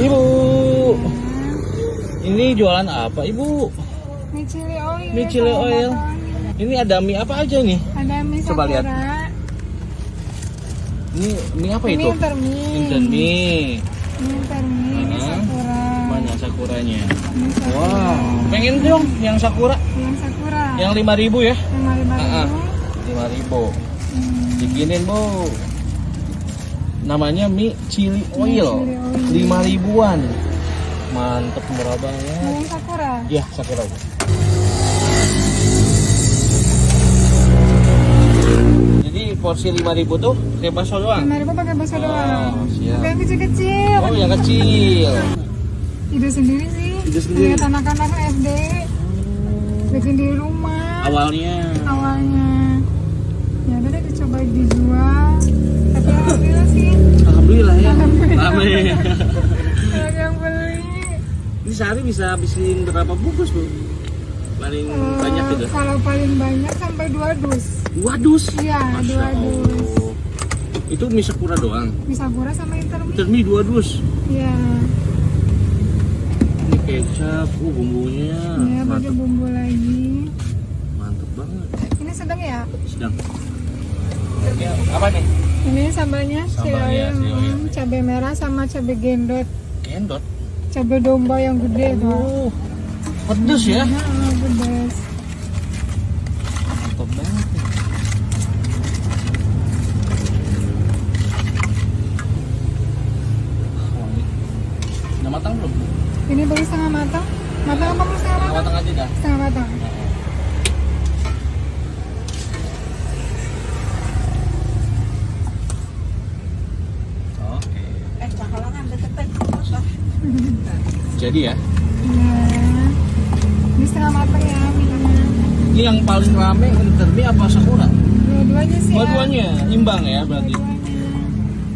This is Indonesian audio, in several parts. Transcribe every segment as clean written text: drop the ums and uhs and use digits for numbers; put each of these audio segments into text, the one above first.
Ibu, ini jualan apa Ibu? Mie chili oil. Mie chili oil. Ini ada mie apa aja nih? Ada mie Coba lihat. sakura. Ini mie apa Ini itu? intermie. Intermie. Ini intermie, ini sakura. Mana sakuranya? Ini sakura. Wow, pengen dong yang sakura. Yang sakura. Yang 5.000 ya? Yang 5.000. 5.000. Bikinin Bu. Namanya mie chili oil. 5.000-an. Mantep, murah banget. Mau yang sakura? Iya, sakura. Jadi porsi 5.000 tuh kayak bakso doang. 5.000 pakai bakso doang. Siap. Pakai yang kecil-kecil. Oh, yang kecil. Ide sendiri sih. Ide sendiri. Lihat anak-anak SD bikin di rumah. Awalnya. Ya udah deh dicoba dijual. Tapi alhamdulillah sih. Alhamdulillah ya. Alhamdulillah. Amin. Banyak yang beli. Ini sehari bisa habisin berapa bungkus Bu? Paling banyak gitu. Kalau paling banyak sampai 2 dus. 2 dus. Iya, Masya 2 dus. Allah. Itu mie sakura doang. Mie sakura sama intermie. Intermie 2 dus. Iya. Ini kecap, bumbunya. Iya, pakai bumbu lagi. Mantep banget. Ini sedang ya? Sedang. Ya, apa nih? Ini sambalnya, Sambalnya, cabai merah sama cabai gendot. Gendot. Cabai domba yang gede tuh. Pedes ya? Pedas. Mantap banget nih. Udah matang belum? Ini baru setengah matang. Matang apa belum setengah matang? Matang aja dah. Setengah matang. Oke. Jadi ya? Iya. Ini setengah matang ya minumnya. Ini yang paling rame intermie apa sakura? Dua-duanya sih. Dua-duanya imbang ya berarti. Dua-duanya.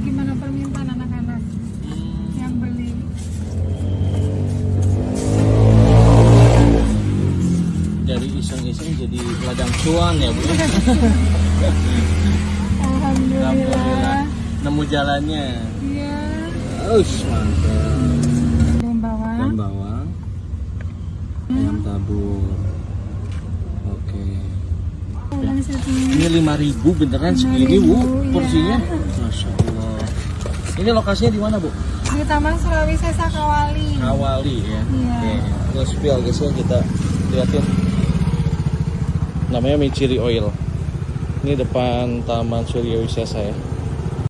Gimana permintaan anak-anak yang beli? Dari iseng-iseng jadi ladang cuan ya Bu. Alhamdulillah. Nemu jalannya. Iya. Mantap. Daun bawang. Dan bawang. Ayam tabur. Oke. Ulang satunya. Ini 5.000 beneran segini Bu 5.000, porsinya. iya. Masya Allah. Ini lokasinya di mana Bu? Di Taman Surawisesa Kawali. Kawali ya. Iya. Oke. Nge-spill guys ya, kita liatin. Namanya mie chili oil. Ini depan Taman Surya Wisesa ya.